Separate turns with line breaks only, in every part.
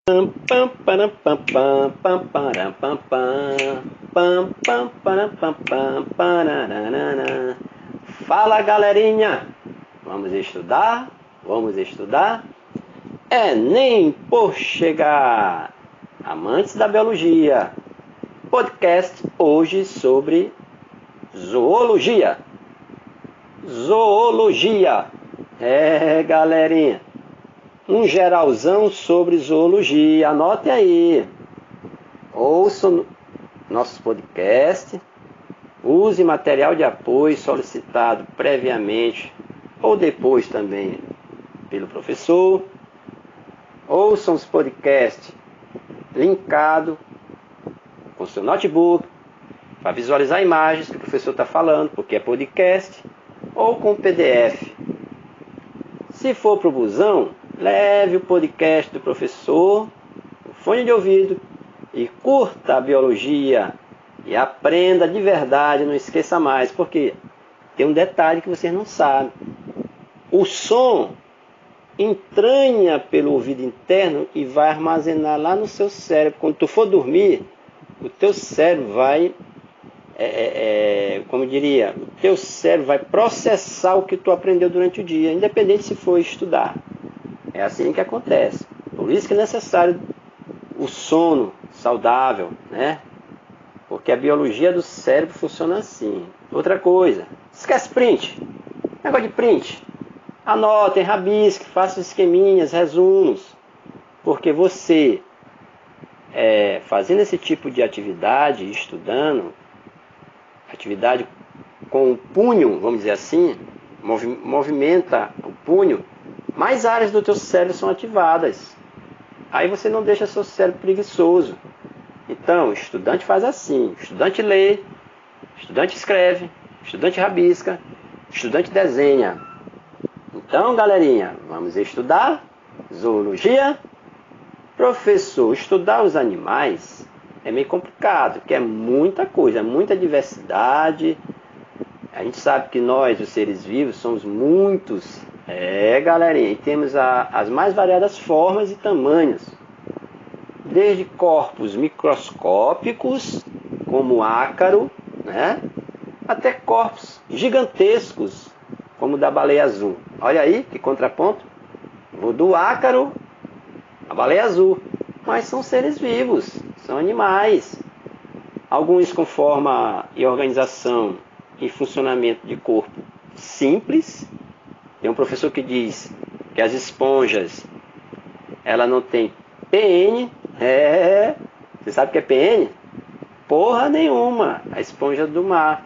Pam, pam, param, pam, pam, pam, param, pam, pam, pam, pam, param, pam, pam, parararara. Fala, galerinha! Vamos estudar? Vamos estudar? Enem por chegar! Amantes da biologia! Podcast hoje sobre zoologia. Zoologia! Galerinha! Um geralzão sobre zoologia. Anote aí. Ouça nossos podcasts. Use material de apoio solicitado previamente ou depois também pelo professor. Ouçam os podcasts linkados com seu notebook para visualizar imagens que o professor está falando, porque é podcast, ou com PDF. Se for para o busão, leve o podcast do professor, o fone de ouvido e curta a biologia e aprenda de verdade, não esqueça mais, porque tem um detalhe que vocês não sabem. O som entranha pelo ouvido interno e vai armazenar lá no seu cérebro. Quando tu for dormir, o teu cérebro vai, como eu diria, o teu cérebro vai processar o que tu aprendeu durante o dia, independente se for estudar. É assim que acontece. Por isso que é necessário o sono saudável, né? Porque a biologia do cérebro funciona assim. Outra coisa, esquece print. Negócio de print. Anotem, rabisque, façam esqueminhas, resumos. Porque você, fazendo esse tipo de atividade, estudando, atividade com o punho, vamos dizer assim, movimenta o punho, mais áreas do teu cérebro são ativadas. Aí você não deixa seu cérebro preguiçoso. Então, o estudante faz assim. O estudante lê, o estudante escreve, o estudante rabisca, o estudante desenha. Então, galerinha, vamos estudar zoologia. Professor, estudar os animais é meio complicado, porque é muita coisa, é muita diversidade. A gente sabe que nós, os seres vivos, somos muitos. Galerinha, e temos as mais variadas formas e tamanhos. Desde corpos microscópicos, como o ácaro, né? Até corpos gigantescos, como o da baleia azul. Olha aí, que contraponto. Vou do ácaro à baleia azul. Mas são seres vivos, são animais. Alguns com forma e organização e funcionamento de corpo simples. Tem um professor que diz que as esponjas, ela não tem PN. Você sabe o que é PN? Porra nenhuma, a esponja do mar.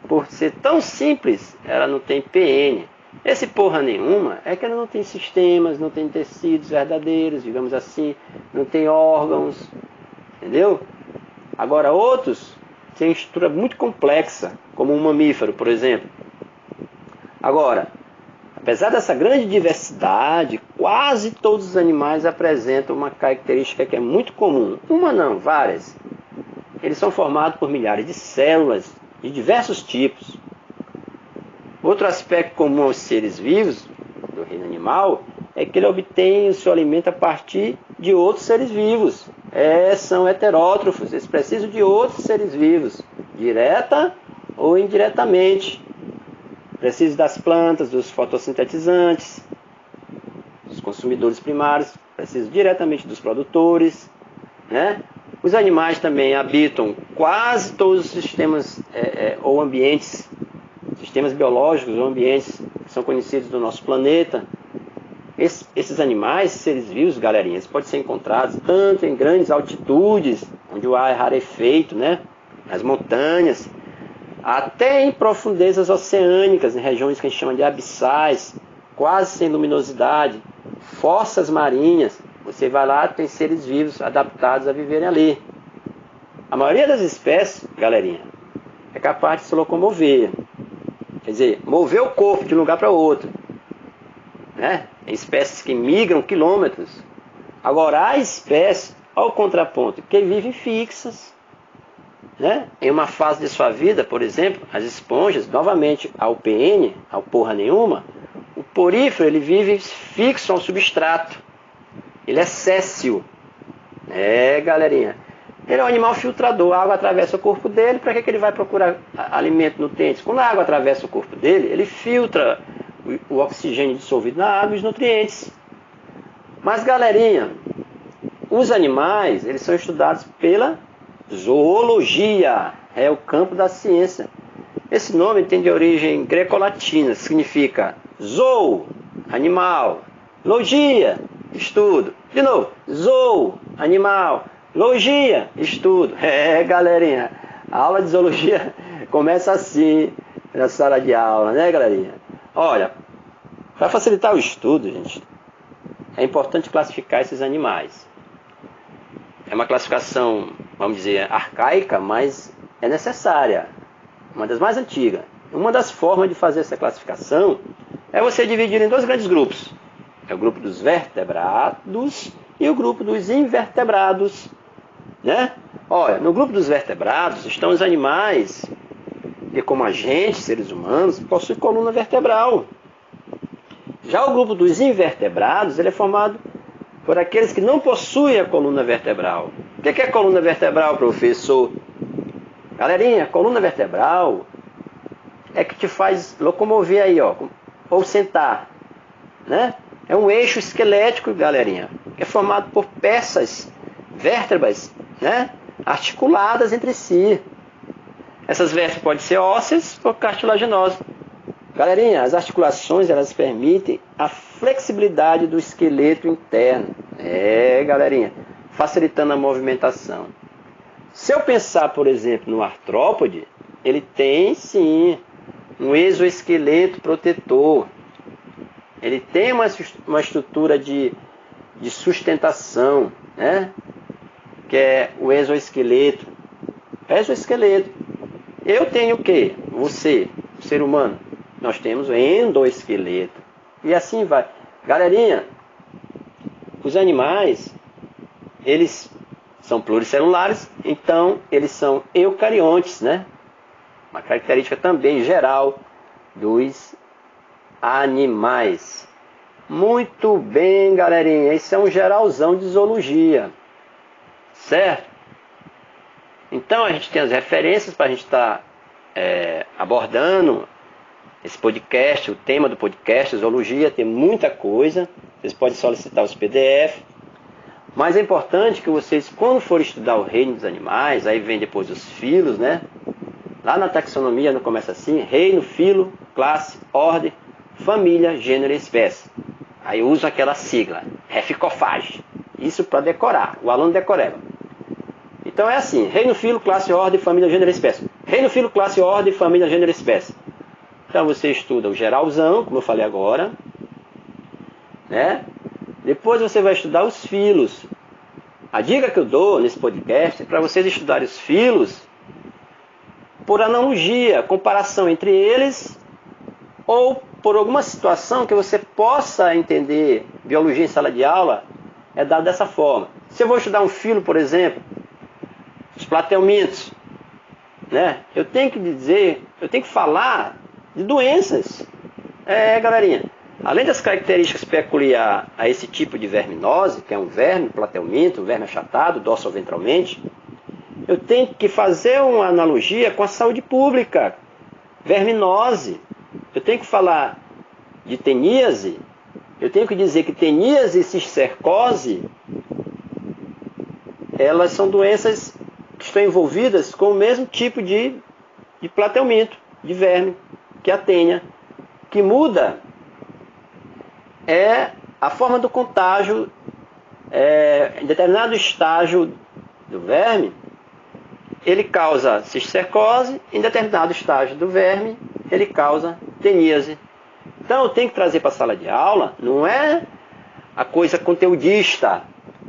Por ser tão simples, ela não tem PN. Esse porra nenhuma é que ela não tem sistemas, não tem tecidos verdadeiros, digamos assim, não tem órgãos, entendeu? Agora outros têm estrutura muito complexa, como um mamífero, por exemplo. Agora, apesar dessa grande diversidade, quase todos os animais apresentam uma característica que é muito comum. Uma não, várias. Eles são formados por milhares de células de diversos tipos. Outro aspecto comum aos seres vivos do reino animal é que ele obtém o seu alimento a partir de outros seres vivos. São heterótrofos, eles precisam de outros seres vivos, direta ou indiretamente. Precisam das plantas, dos fotossintetizantes, dos consumidores primários, precisam diretamente dos produtores, né? Os animais também habitam quase todos os sistemas ou ambientes, sistemas biológicos ou ambientes que são conhecidos do nosso planeta. Esses animais, seres vivos, galerinha, eles podem ser encontrados tanto em grandes altitudes, onde o ar é rarefeito, né? Nas montanhas, até em profundezas oceânicas, em regiões que a gente chama de abissais, quase sem luminosidade, fossas marinhas. Você vai lá, tem seres vivos adaptados a viverem ali. A maioria das espécies, galerinha, é capaz de se locomover. Quer dizer, mover o corpo de um lugar para outro, né? Tem espécies que migram quilômetros. Agora, há espécies, ao contraponto, que vivem fixas, né? Em uma fase de sua vida, por exemplo, as esponjas, novamente ao PN, ao porra nenhuma, o porífero ele vive fixo ao substrato. Ele é séssil. Galerinha. Ele é um animal filtrador. A água atravessa o corpo dele. Para que ele vai procurar alimento, nutrientes? Quando a água atravessa o corpo dele, ele filtra o oxigênio dissolvido na água e os nutrientes. Mas, galerinha, os animais, eles são estudados pela zoologia. É o campo da ciência. Esse nome tem de origem greco-latina. Significa zoo, animal. Logia, estudo. De novo, zoo, animal. Logia, estudo. Galerinha, a aula de zoologia começa assim, na sala de aula, né, galerinha? Olha, para facilitar o estudo, gente, é importante classificar esses animais. É uma classificação, vamos dizer, arcaica, mas é necessária. Uma das mais antigas. Uma das formas de fazer essa classificação é você dividir em dois grandes grupos. É o grupo dos vertebrados e o grupo dos invertebrados. Né? Olha, no grupo dos vertebrados estão os animais que, como a gente, seres humanos, possuem coluna vertebral. Já o grupo dos invertebrados, ele é formado por aqueles que não possuem a coluna vertebral. O que é coluna vertebral, professor? Galerinha, coluna vertebral é que te faz locomover aí, ó, ou sentar, né? É um eixo esquelético, galerinha, que é formado por peças, vértebras, né, articuladas entre si. Essas vértebras podem ser ósseas ou cartilaginosas. Galerinha, as articulações, elas permitem a flexibilidade do esqueleto interno. Galerinha, facilitando a movimentação. Se eu pensar, por exemplo, no artrópode, ele tem sim um exoesqueleto protetor. Ele tem uma estrutura de sustentação, né? Que é o exoesqueleto. Exoesqueleto. Eu tenho o quê? Você, o ser humano. Nós temos o endoesqueleto. E assim vai. Galerinha, os animais, eles são pluricelulares, então eles são eucariontes, né? Uma característica também geral dos animais. Muito bem, galerinha. Esse é um geralzão de zoologia. Certo? Então a gente tem as referências para a gente estar abordando esse podcast, o tema do podcast, zoologia, tem muita coisa. Vocês podem solicitar os PDF. Mas é importante que vocês, quando forem estudar o reino dos animais, aí vem depois os filos, né? Lá na taxonomia não começa assim: reino, filo, classe, ordem, família, gênero e espécie. Aí usa aquela sigla, REFCOFAGE. Isso para decorar, o aluno decoreba. Então é assim: reino, filo, classe, ordem, família, gênero e espécie. Reino, filo, classe, ordem, família, gênero e espécie. Então você estuda o geralzão, como eu falei agora, né? Depois você vai estudar os filos. A dica que eu dou nesse podcast é para vocês estudarem os filos por analogia, comparação entre eles, ou por alguma situação que você possa entender biologia em sala de aula, é dado dessa forma. Se eu vou estudar um filo, por exemplo, os plateumintos, né? Eu tenho que falar de doenças. Galerinha, além das características peculiares a esse tipo de verminose, que é um verme, plateuminto, um verme achatado, dorsoventralmente, eu tenho que fazer uma analogia com a saúde pública. Verminose. Eu tenho que falar de teníase. Eu tenho que dizer que teníase e cistercose, elas são doenças que estão envolvidas com o mesmo tipo de plateuminto, de verme, que a tenha. Que muda é a forma do contágio. Em determinado estágio do verme, ele causa cistercose, em determinado estágio do verme, ele causa teníase. Então eu tenho que trazer para a sala de aula, não é a coisa conteudista,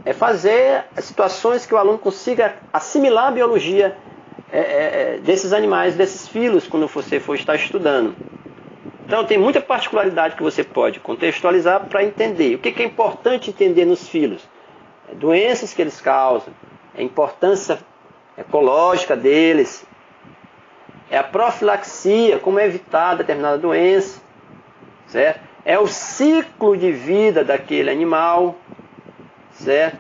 é fazer as situações que o aluno consiga assimilar a biologia desses animais, desses filos, quando você for estar estudando. Então tem muita particularidade que você pode contextualizar para entender. O que é importante entender nos filos? Doenças que eles causam, a importância ecológica deles, é a profilaxia, como evitar determinada doença, certo? É o ciclo de vida daquele animal, certo?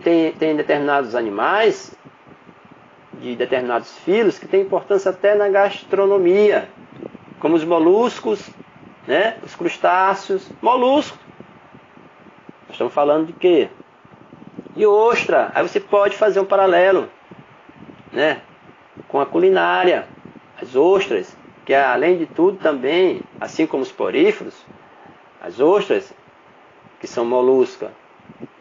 tem determinados animais, de determinados filos, que têm importância até na gastronomia, como os moluscos, né? Os crustáceos, moluscos. Nós estamos falando de quê? De ostra. Aí você pode fazer um paralelo, né, com a culinária. As ostras, que além de tudo também, assim como os poríferos, as ostras, que são molusca,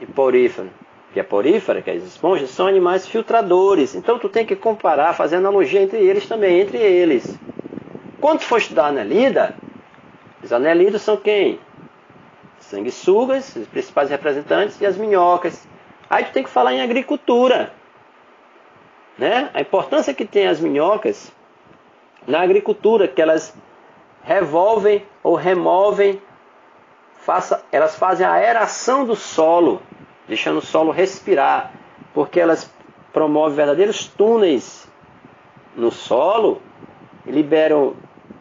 e porífera, que é porífera, que é as esponjas, são animais filtradores. Então tu tem que comparar, fazer analogia entre eles também, entre eles. Quando tu for estudar anelida, os anelidos são quem? Sanguessugas, os principais representantes, e as minhocas. Aí tu tem que falar em agricultura, né? A importância que tem as minhocas na agricultura, que elas revolvem ou removem, elas fazem a aeração do solo, deixando o solo respirar, porque elas promovem verdadeiros túneis no solo e liberam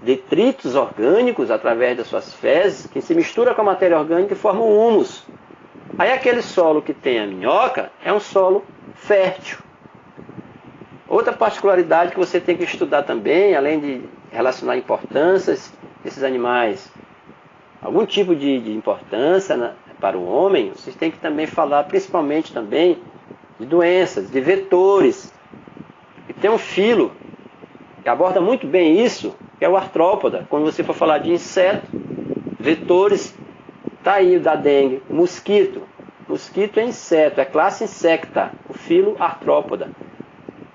detritos orgânicos através das suas fezes, que se mistura com a matéria orgânica e formam humus. Aí aquele solo que tem a minhoca é um solo fértil. Outra particularidade que você tem que estudar também, além de relacionar importâncias desses animais, algum tipo de importância para o homem, vocês têm que também falar principalmente também de doenças, de vetores. E tem um filo que aborda muito bem isso, que é o artrópoda. Quando você for falar de inseto, vetores, está aí o da dengue, o mosquito. Mosquito é inseto, é classe insecta, o filo artrópoda.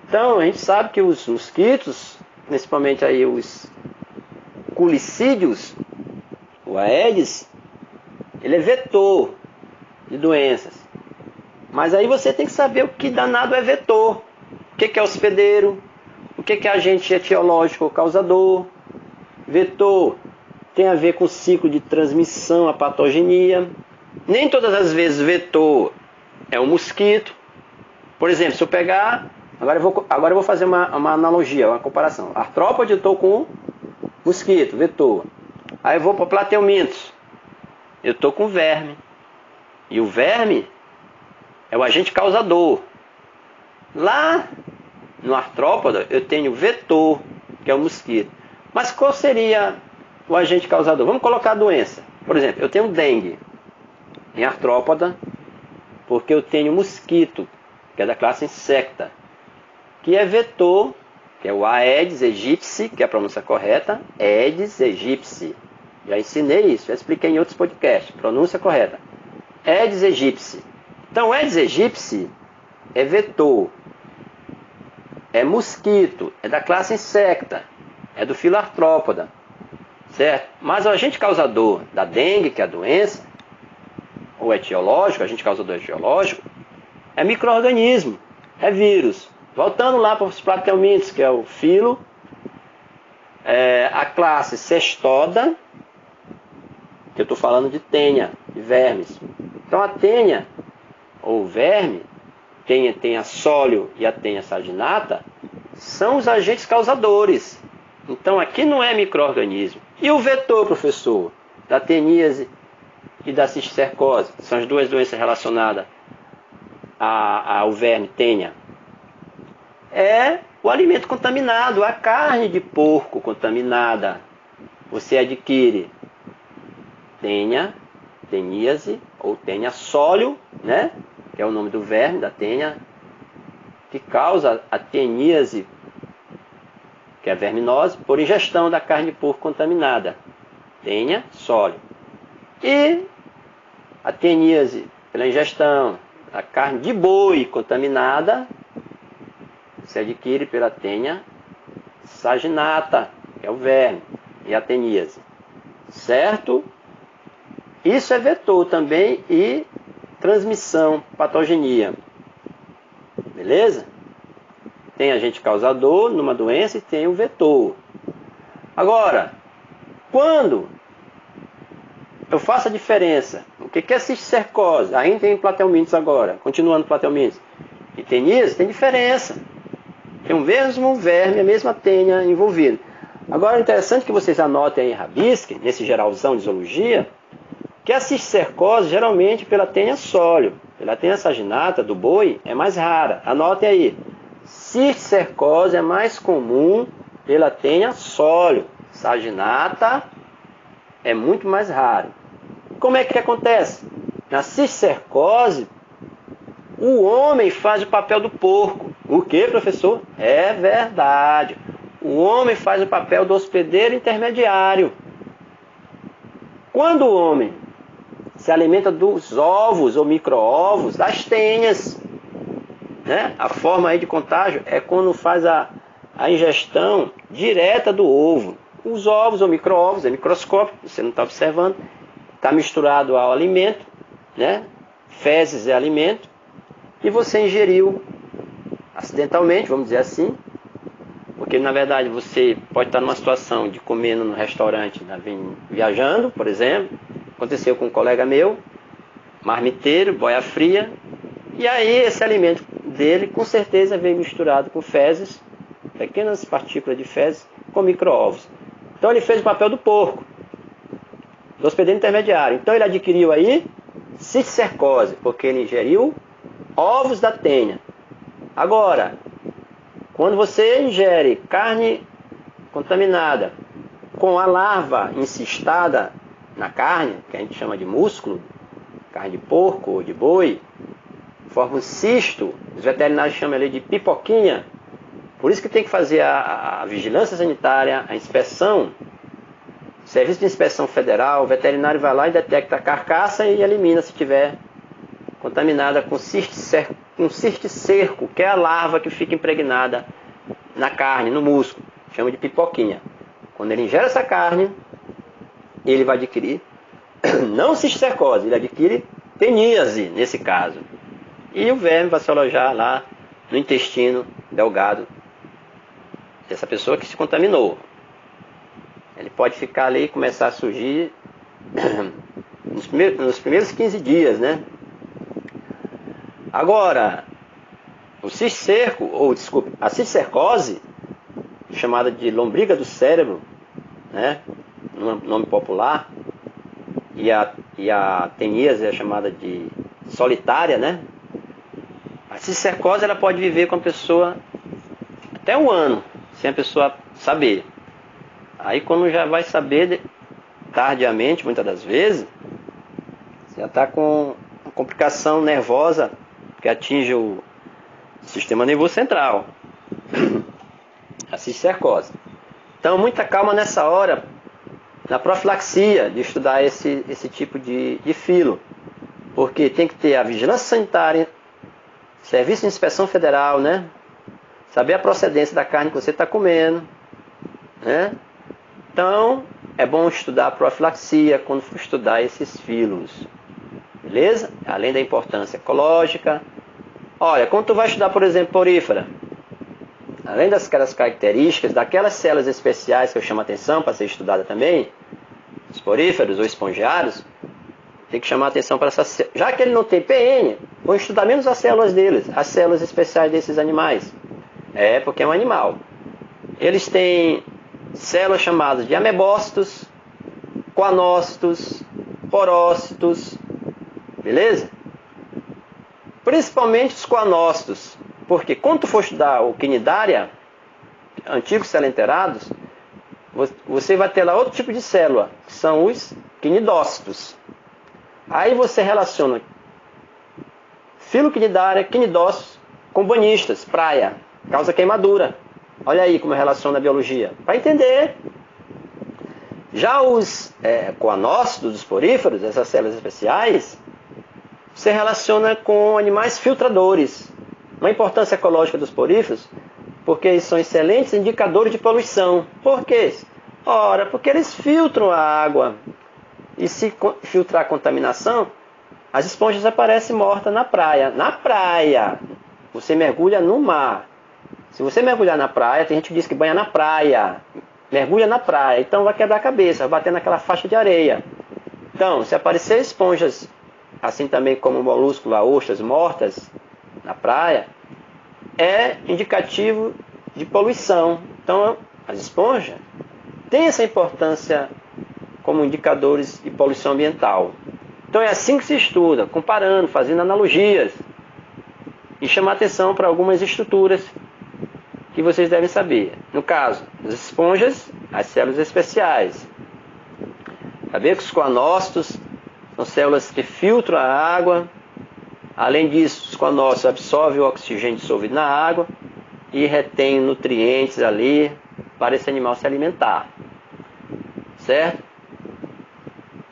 Então, a gente sabe que os mosquitos, principalmente aí os culicídios, o Aedes, ele é vetor de doenças. Mas aí você tem que saber o que danado é vetor. O que é hospedeiro, o que é agente etiológico ou causador. Vetor tem a ver com o ciclo de transmissão, a patogenia. Nem todas as vezes vetor é um mosquito. Por exemplo, se eu pegar... Agora eu vou fazer uma analogia, uma comparação. Artrópode eu estou com mosquito, vetor. Aí eu vou para plateumintos. Eu estou com verme. E o verme é o agente causador. Lá no artrópoda eu tenho vetor, que é o mosquito. Mas qual seria o agente causador? Vamos colocar a doença. Por exemplo, eu tenho dengue em artrópoda, porque eu tenho mosquito, que é da classe insecta, que é vetor, que é o Aedes aegypti, que é a pronúncia correta, Aedes aegypti. Já ensinei isso, já expliquei em outros podcasts, pronúncia correta. Aedes aegypti. Então, Aedes aegypti é vetor, é mosquito, é da classe insecta, é do filo artrópoda, certo? Mas o agente causador da dengue, que é a doença, ou etiológico, agente causador etiológico, é micro-organismo, é vírus. Voltando lá para os plateumintos, que é o filo, a classe cestoda, que eu estou falando de tênia, de vermes. Então a tênia, ou verme, tênia sólio e a tênia saginata, são os agentes causadores. Então aqui não é micro-organismo. E o vetor, professor, da teníase e da cisticercose, que são as duas doenças relacionadas ao verme tênia, é o alimento contaminado, a carne de porco contaminada. Você adquire teníase ou tênia sólio, né? Que é o nome do verme, da tênia, que causa a teníase, que é a verminose, por ingestão da carne de porco contaminada. Tênia sólio. E a teníase pela ingestão da carne de boi contaminada, se adquire pela tênia saginata, que é o verme, e a teníase. Certo? Isso é vetor também e transmissão, patogenia. Beleza? Tem agente causador numa doença e tem o vetor. Agora, quando eu faço a diferença, o que é cisticercose? Ainda tem plateumintos agora, continuando plateumintos. E teníase tem diferença. Tem o mesmo verme, a mesma tênia envolvida. Agora é interessante que vocês anotem aí, rabisquem, nesse geralzão de zoologia, que a cisticercose geralmente pela tênia sólio, Gelatina saginata do boi é mais rara. Anotem aí. Cisticercose é mais comum pela tenha sólio. Saginata é muito mais raro. Como é que acontece? Na cisticercose, o homem faz o papel do porco. O que, professor? É verdade. O homem faz o papel do hospedeiro intermediário. Quando o homem se alimenta dos ovos ou micro-ovos, das tenhas, né? A forma aí de contágio é quando faz a ingestão direta do ovo. Os ovos ou micro-ovos, é microscópico, você não está observando, está misturado ao alimento, né? Fezes é alimento, e você ingeriu acidentalmente, vamos dizer assim, porque na verdade você pode estar numa situação de comer no restaurante, viajando, por exemplo. Aconteceu com um colega meu, marmiteiro, boia fria, e aí esse alimento dele com certeza veio misturado com fezes, pequenas partículas de fezes, com micro-ovos. Então ele fez o papel do porco, do hospedeiro intermediário. Então ele adquiriu aí cisticercose, porque ele ingeriu ovos da tenha. Agora, quando você ingere carne contaminada com a larva encistada na carne, que a gente chama de músculo, carne de porco ou de boi, forma um cisto, os veterinários chamam ele de pipoquinha. Por isso que tem que fazer a vigilância sanitária, a inspeção, serviço de inspeção federal, o veterinário vai lá e detecta a carcaça e elimina se tiver contaminada com cisticerco, que é a larva que fica impregnada na carne, no músculo, chama de pipoquinha. Quando ele ingere essa carne, ele vai adquirir, não cisticercose, ele adquire teníase, nesse caso. E o verme vai se alojar lá no intestino delgado dessa pessoa que se contaminou. Ele pode ficar ali e começar a surgir nos primeiros 15 dias, né? Agora, o cisticerco, a cisticercose, chamada de lombriga do cérebro, né? Nome popular, e a teníase é chamada de solitária, né? A cisticercose ela pode viver com a pessoa até 1 ano, sem a pessoa saber. Aí quando já vai saber tardiamente, muitas das vezes, você já está com uma complicação nervosa que atinge o sistema nervoso central, a cisticercose. Então muita calma nessa hora, na profilaxia, de estudar esse tipo de filo, porque tem que ter a vigilância sanitária, serviço de inspeção federal, né? Saber a procedência da carne que você está comendo, né? Então, é bom estudar a profilaxia quando for estudar esses filos, beleza? Além da importância ecológica. Olha, quando tu vai estudar, por exemplo, porífera, além daquelas características, daquelas células especiais que eu chamo a atenção para ser estudada também, os poríferos ou espongiários, tem que chamar a atenção para essas células. Já que ele não tem PN, vou estudar menos as células deles, as células especiais desses animais. É, porque é um animal. Eles têm células chamadas de amebócitos, coanócitos, porócitos, beleza? Principalmente os coanócitos, porque quando tu for estudar o Cnidaria, antigos celenterados, você vai ter lá outro tipo de célula, que são os cnidócitos. Aí você relaciona Filocnidaria, cnidócitos com banistas, praia, causa queimadura. Olha aí como relaciona a biologia, para entender. Já os coanócitos dos poríferos, essas células especiais, se relaciona com animais filtradores. Uma importância ecológica dos poríferos, porque eles são excelentes indicadores de poluição. Por quê? Ora, porque eles filtram a água. E se filtrar a contaminação, as esponjas aparecem mortas na praia. Na praia, você mergulha no mar. Se você mergulhar na praia, tem gente que diz que banha na praia. Mergulha na praia, então vai quebrar a cabeça, vai bater naquela faixa de areia. Então, se aparecer esponjas, assim também como molúsculos, ostras mortas na praia, é indicativo de poluição. Então, as esponjas têm essa importância como indicadores de poluição ambiental. Então é assim que se estuda, comparando, fazendo analogias. E chamar atenção para algumas estruturas que vocês devem saber. No caso, as esponjas, as células especiais. Saber que os coanócitos são células que filtram a água. Além disso, os coanócitos absorvem o oxigênio dissolvido na água e retêm nutrientes ali para esse animal se alimentar. Certo?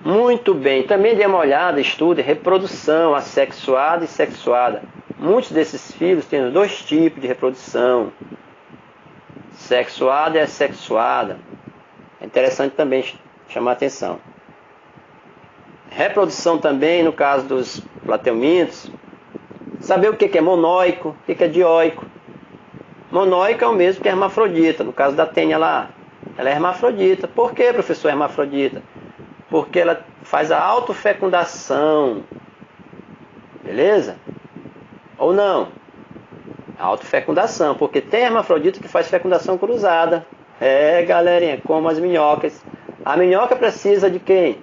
Muito bem. Também dê uma olhada, estude reprodução assexuada e sexuada. Muitos desses filhos têm dois tipos de reprodução. Sexuada e assexuada. É interessante também chamar atenção. Reprodução também, no caso dos plateumintos. Saber o que é monóico, o que é dioico. Monóico é o mesmo que hermafrodita. No caso da tênia lá, ela é hermafrodita. Por que, professor, hermafrodita? Porque ela faz a autofecundação. Beleza? Ou não? A autofecundação. Porque tem hermafrodita que faz fecundação cruzada. É, galerinha, como as minhocas. A minhoca precisa de quem?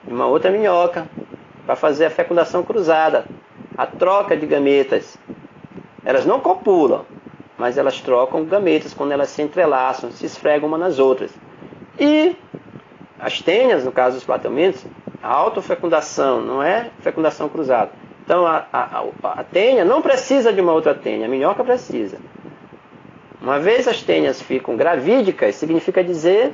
De uma outra minhoca para fazer a fecundação cruzada. A troca de gametas. Elas não copulam, mas elas trocam gametas quando elas se entrelaçam, se esfregam umas nas outras. E as tênias, no caso dos plateumintos, a autofecundação, não é fecundação cruzada. Então a tênia não precisa de uma outra tênia, a minhoca precisa. Uma vez as tênias ficam gravídicas, significa dizer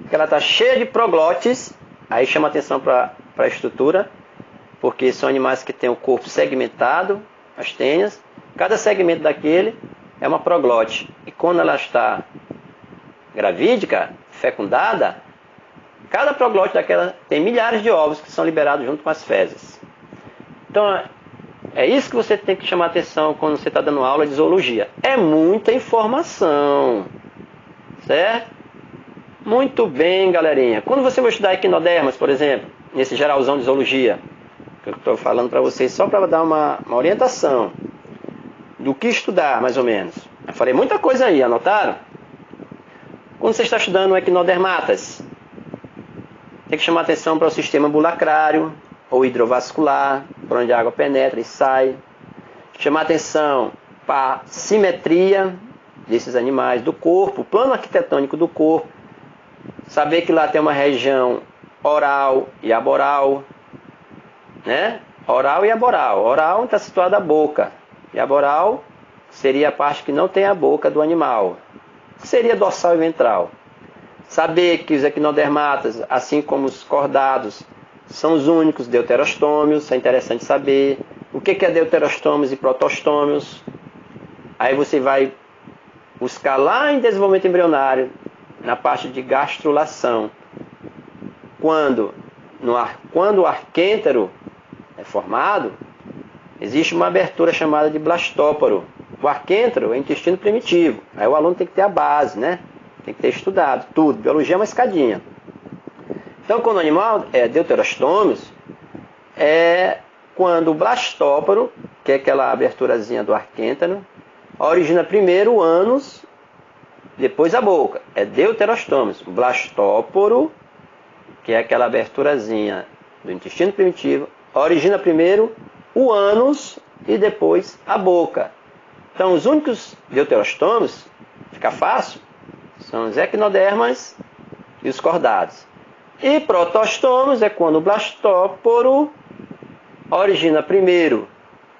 que ela está cheia de proglótis. Aí chama atenção para a estrutura, porque são animais que têm o corpo segmentado, as tênias. Cada segmento daquele é uma proglote. E quando ela está gravídica, fecundada, cada proglote daquela tem milhares de ovos que são liberados junto com as fezes. Então, é isso que você tem que chamar atenção quando você está dando aula de zoologia. É muita informação. Certo? Muito bem, galerinha. Quando você vai estudar equinodermas, por exemplo, nesse geralzão de zoologia, que eu estou falando para vocês só para dar uma orientação do que estudar, mais ou menos. Eu falei muita coisa aí, anotaram? Quando você está estudando equinodermatas, tem que chamar atenção para o sistema bulacrário ou hidrovascular, por onde a água penetra e sai. Chamar atenção para a simetria desses animais, do corpo, o plano arquitetônico do corpo. Saber que lá tem uma região oral e aboral, né? Oral e aboral. Oral está situada a boca. E aboral seria a parte que não tem a boca do animal. Seria dorsal e ventral. Saber que os equinodermatas, assim como os cordados, são os únicos deuterostômios. É interessante saber. O que é deuterostômios e protostômios? Aí você vai buscar lá em desenvolvimento embrionário, na parte de gastrulação. Quando o arquêntero é formado, existe uma abertura chamada de blastóporo. O arquêntero é o intestino primitivo. Aí o aluno tem que ter a base, né? Tem que ter estudado tudo. Biologia é uma escadinha. Então, quando o animal é deuterostômios, é quando o blastóporo, que é aquela aberturazinha do arquêntero, origina primeiro o ânus, depois a boca. É deuterostômios. O blastóporo, que é aquela aberturazinha do intestino primitivo, origina primeiro o ânus e depois a boca. Então, os únicos deuterostômios, fica fácil, são os equinodermas e os cordados. E protostômios é quando o blastóporo origina primeiro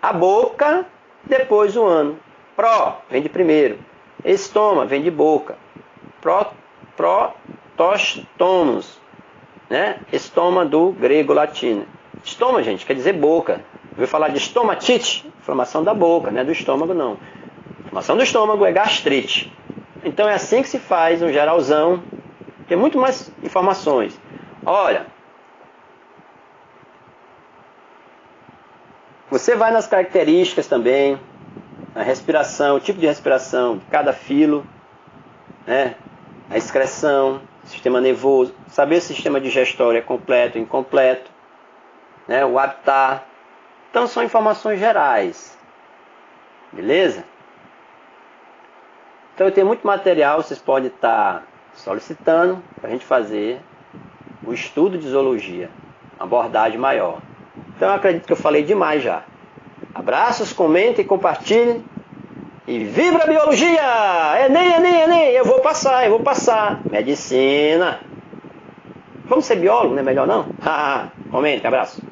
a boca, depois o ânus. Pró vem de primeiro. Estoma vem de boca. Protostômos, né? Estoma do grego latino. Estoma, gente, quer dizer boca. Eu vou falar de estomatite, inflamação da boca, não é do estômago, não. Inflamação do estômago é gastrite. Então é assim que se faz um geralzão. Tem muito mais informações. Olha, você vai nas características também, a respiração, o tipo de respiração de cada filo, né? A excreção, sistema nervoso, saber se o sistema digestório é completo ou incompleto, né? O habitat. Então são informações gerais, beleza? Então eu tenho muito material, vocês podem estar solicitando para a gente fazer o estudo de zoologia. uma abordagem maior. Então eu acredito que eu falei demais já. Abraços, comentem, compartilhem. E vibra a biologia! Enem, Enem, Enem! Eu vou passar. Medicina. Vamos ser biólogo, não é melhor não? Comente, abraço.